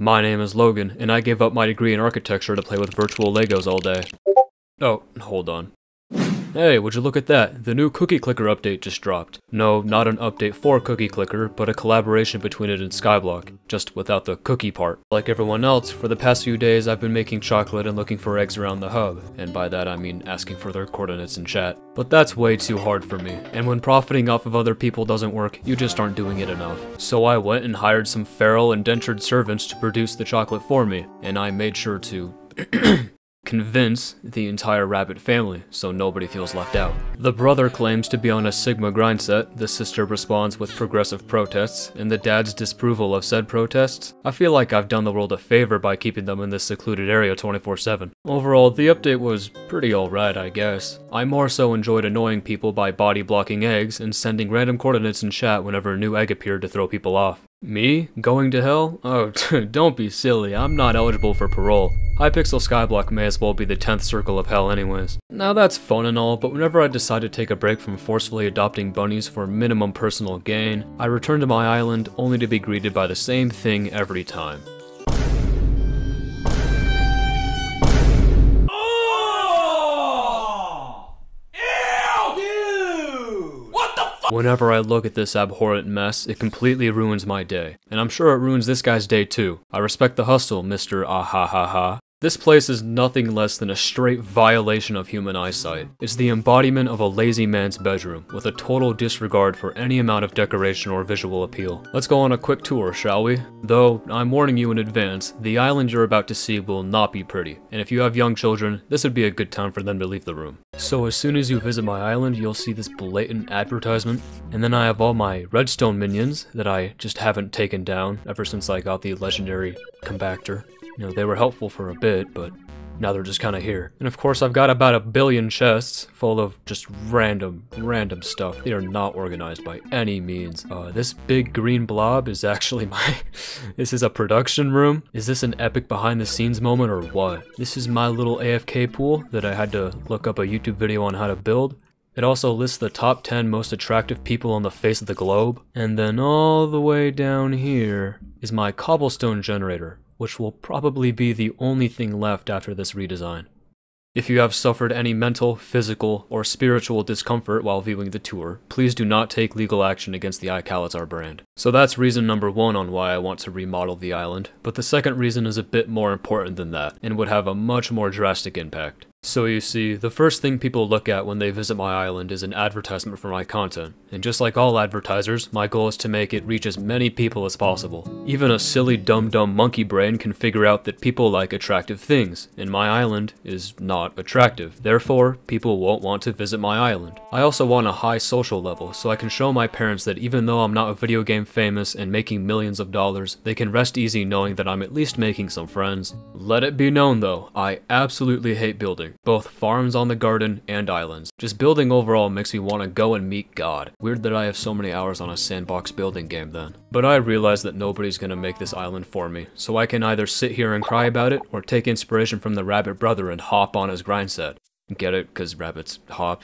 My name is Logan, and I gave up my degree in architecture to play with virtual Legos all day. Oh, hold on. Hey, would you look at that? The new Cookie Clicker update just dropped. No, not an update for Cookie Clicker, but a collaboration between it and Skyblock, just without the cookie part. Like everyone else, for the past few days I've been making chocolate and looking for eggs around the hub, and by that I mean asking for their coordinates in chat. But that's way too hard for me, and when profiting off of other people doesn't work, you just aren't doing it enough. So I went and hired some feral indentured servants to produce the chocolate for me, and I made sure to convince the entire rabbit family, so nobody feels left out. The brother claims to be on a Sigma grind set, the sister responds with progressive protests, and the dad's disapproval of said protests. I feel like I've done the world a favor by keeping them in this secluded area 24/7. Overall, the update was pretty alright, I guess. I more so enjoyed annoying people by body blocking eggs and sending random coordinates in chat whenever a new egg appeared to throw people off. Me? Going to hell? Oh, don't be silly, I'm not eligible for parole. Hypixel Skyblock may as well be the 10th circle of hell anyways. Now that's fun and all, but whenever I decide to take a break from forcefully adopting bunnies for minimum personal gain, I return to my island only to be greeted by the same thing every time. Whenever I look at this abhorrent mess, it completely ruins my day. And I'm sure it ruins this guy's day too. I respect the hustle, Mr. Ahahaha. This place is nothing less than a straight violation of human eyesight. It's the embodiment of a lazy man's bedroom, with a total disregard for any amount of decoration or visual appeal. Let's go on a quick tour, shall we? Though, I'm warning you in advance, the island you're about to see will not be pretty, and if you have young children, this would be a good time for them to leave the room. So as soon as you visit my island, you'll see this blatant advertisement, and then I have all my redstone minions that I just haven't taken down ever since I got the legendary compactor. You know, they were helpful for a bit, but now they're just kind of here. And of course, I've got about 1 billion chests full of just random stuff. They are not organized by any means. This big green blob is actually my... This is a production room? Is this an epic behind the scenes moment or what? This is my little AFK pool that I had to look up a YouTube video on how to build. It also lists the top 10 most attractive people on the face of the globe. And then all the way down here is my cobblestone generator, which will probably be the only thing left after this redesign. If you have suffered any mental, physical, or spiritual discomfort while viewing the tour, please do not take legal action against the iCalitzar brand. So that's reason number 1 on why I want to remodel the island, but the second reason is a bit more important than that, and would have a much more drastic impact. So you see, the first thing people look at when they visit my island is an advertisement for my content, and just like all advertisers, my goal is to make it reach as many people as possible. Even a silly dumb monkey brain can figure out that people like attractive things, and my island is not attractive. Therefore, people won't want to visit my island. I also want a high social level, so I can show my parents that even though I'm not a video game famous and making millions of dollars, they can rest easy knowing that I'm at least making some friends. Let it be known though, I absolutely hate building. Both farms on the garden and islands. Just building overall makes me want to go and meet God. Weird that I have so many hours on a sandbox building game then. But I realize that nobody's gonna make this island for me, so I can either sit here and cry about it, or take inspiration from the rabbit brother and hop on his grind set. Get it? 'Cause rabbits hop?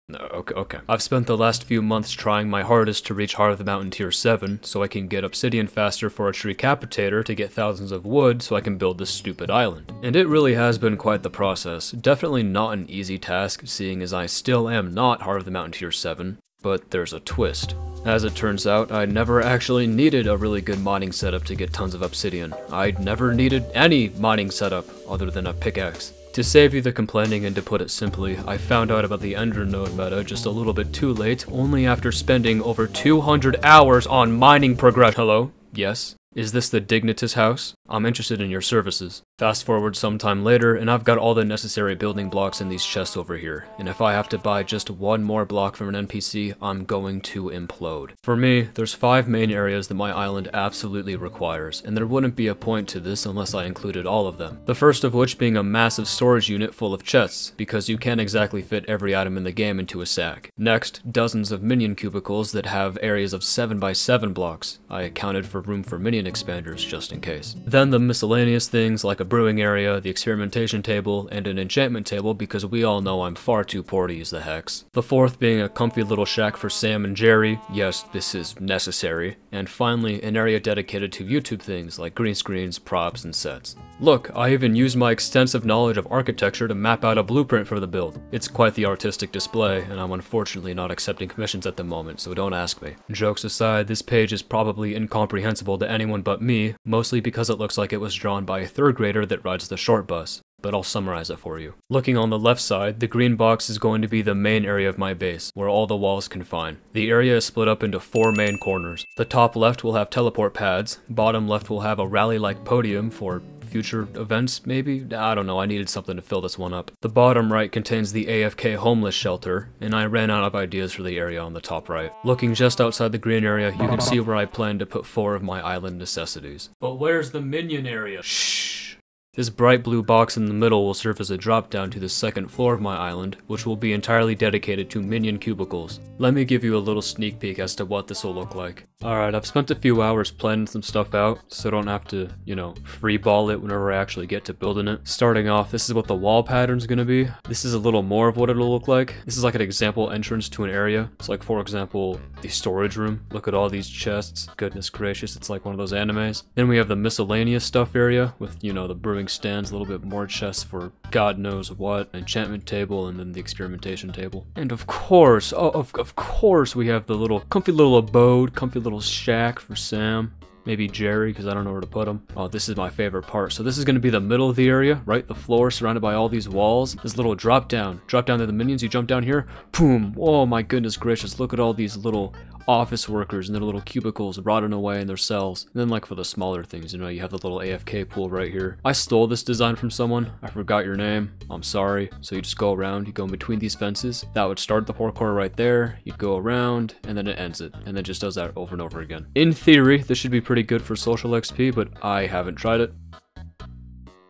No, okay. I've spent the last few months trying my hardest to reach Heart of the Mountain tier 7, so I can get obsidian faster for a tree capitator to get thousands of wood so I can build this stupid island. And it really has been quite the process. Definitely not an easy task, seeing as I still am not Heart of the Mountain tier 7, but there's a twist. As it turns out, I never actually needed a really good mining setup to get tons of obsidian. I never needed any mining setup other than a pickaxe. To save you the complaining and to put it simply, I found out about the Ender node meta just a little bit too late, only after spending over 200 hours on mining progression. Hello? Yes? Is this the Dignitas house? I'm interested in your services. Fast forward sometime later, and I've got all the necessary building blocks in these chests over here, and if I have to buy just one more block from an NPC, I'm going to implode. For me, there's 5 main areas that my island absolutely requires, and there wouldn't be a point to this unless I included all of them. The first of which being a massive storage unit full of chests, because you can't exactly fit every item in the game into a sack. Next, dozens of minion cubicles that have areas of 7 by 7 blocks. I accounted for room for minion scene expanders just in case. Then the miscellaneous things like a brewing area, the experimentation table, and an enchantment table because we all know I'm far too poor to use the hex. The fourth being a comfy little shack for Sam and Jerry, yes, this is necessary. And finally, an area dedicated to YouTube things like green screens, props, and sets. Look, I even used my extensive knowledge of architecture to map out a blueprint for the build. It's quite the artistic display, and I'm unfortunately not accepting commissions at the moment, so don't ask me. Jokes aside, this page is probably incomprehensible to anyone but me, mostly because it looks like it was drawn by a 3rd grader that rides the short bus. But I'll summarize it for you. Looking on the left side, the green box is going to be the main area of my base, where all the walls confine. The area is split up into 4 main corners. The top left will have teleport pads, bottom left will have a rally-like podium for future events, maybe? I don't know, I needed something to fill this one up. The bottom right contains the AFK homeless shelter, and I ran out of ideas for the area on the top right. Looking just outside the green area, you can see where I plan to put 4 of my island necessities. But where's the minion area? Shh! This bright blue box in the middle will serve as a drop down to the 2nd floor of my island, which will be entirely dedicated to minion cubicles. Let me give you a little sneak peek as to what this will look like. Alright, I've spent a few hours planning some stuff out, so I don't have to, you know, freeball it whenever I actually get to building it. Starting off, this is what the wall pattern's gonna be. This is a little more of what it'll look like. This is like an example entrance to an area. It's like, for example, the storage room. Look at all these chests. Goodness gracious, it's like one of those animes. Then we have the miscellaneous stuff area with, you know, the brewing stands, a little bit more chests for God knows what, enchantment table, and then the experimentation table. And of course, of course, we have the little comfy little abode, comfy little shack for Sam. Maybe Jerry, because I don't know where to put him. Oh, this is my favorite part. So this is going to be the middle of the area, right? The floor surrounded by all these walls. This little drop down. Drop down to the minions. You jump down here. Boom. Oh my goodness gracious. Look at all these little office workers in their little cubicles rotting away in their cells. And then like for the smaller things, you know, you have the little AFK pool right here. I stole this design from someone. I forgot your name. I'm sorry. So you just go around, you go in between these fences. That would start the parkour right there. You'd go around and then it ends it. And then just does that over and over again. In theory, this should be pretty good for social XP, but I haven't tried it.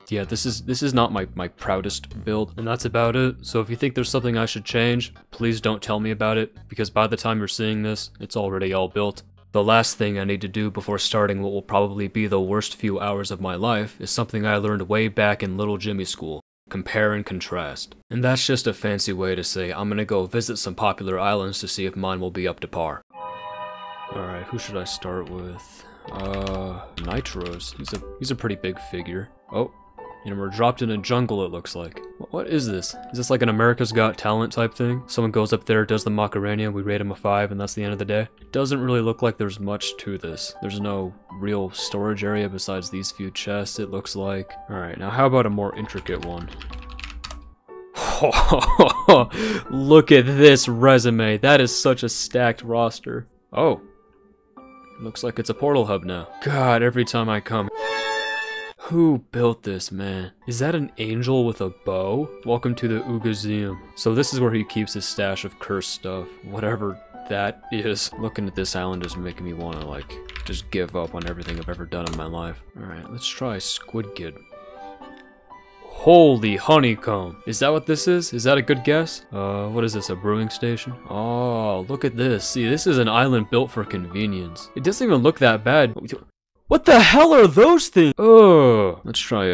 Yeah, this is not my proudest build, and that's about it. So if you think there's something I should change, please don't tell me about it, because by the time you're seeing this, it's already all built. The last thing I need to do before starting what will probably be the worst few hours of my life is something I learned way back in Little Jimmy School. Compare and contrast. And that's just a fancy way to say I'm gonna go visit some popular islands to see if mine will be up to par. Alright, who should I start with? Nitros. He's a pretty big figure. Oh. And we're dropped in a jungle, it looks like. What is this? Is this like an America's Got Talent type thing? Someone goes up there, does the Macarena, we rate him a 5, and that's the end of the day? It doesn't really look like there's much to this. There's no real storage area besides these few chests, it looks like. Alright, now how about a more intricate one? Look at this resume. That is such a stacked roster. Oh. Looks like it's a portal hub now. God, every time I come... Who built this, man? Is that an angel with a bow? Welcome to the Ugazeum. So this is where he keeps his stash of cursed stuff. Whatever that is. Looking at this island is making me want to, like, just give up on everything I've ever done in my life. Alright, let's try Squid Kid. Holy honeycomb. Is that what this is? Is that a good guess? What is this, a brewing station? Oh, look at this. See, this is an island built for convenience. It doesn't even look that bad. What the hell are those things? Oh, let's try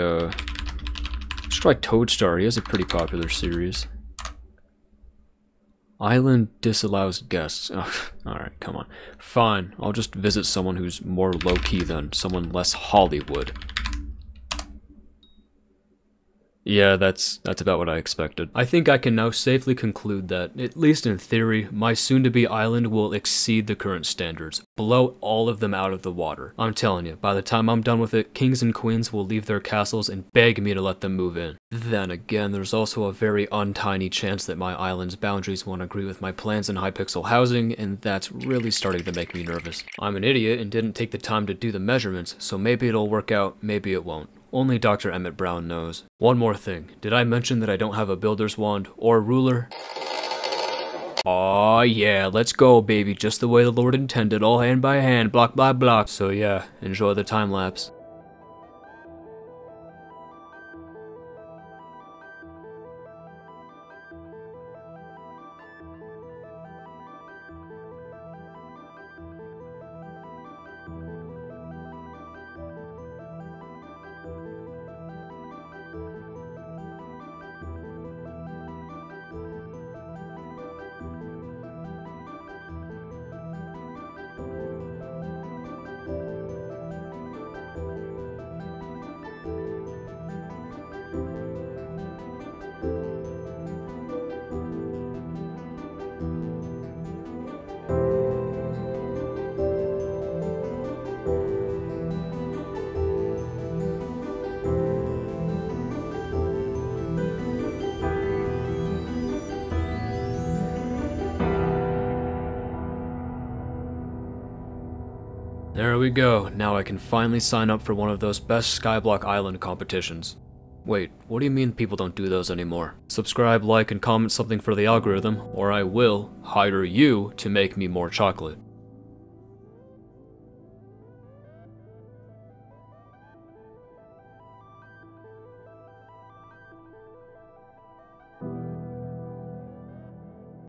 Toadstar. He has a pretty popular series. Island disallows guests. Oh, alright, come on. Fine, I'll just visit someone who's more low-key than someone less Hollywood. Yeah, that's about what I expected. I think I can now safely conclude that, at least in theory, my soon-to-be island will exceed the current standards, blow all of them out of the water. I'm telling you, by the time I'm done with it, kings and queens will leave their castles and beg me to let them move in. Then again, there's also a very untiny chance that my island's boundaries won't agree with my plans in Hypixel housing, and that's really starting to make me nervous. I'm an idiot and didn't take the time to do the measurements, so maybe it'll work out, maybe it won't. Only Dr. Emmett Brown knows. One more thing. Did I mention that I don't have a builder's wand or ruler? Aw yeah, let's go baby, just the way the Lord intended, all hand by hand, block by block. So yeah, enjoy the time lapse. There we go, now I can finally sign up for one of those best Skyblock Island competitions. Wait, what do you mean people don't do those anymore? Subscribe, like, and comment something for the algorithm, or I will hire you to make me more chocolate.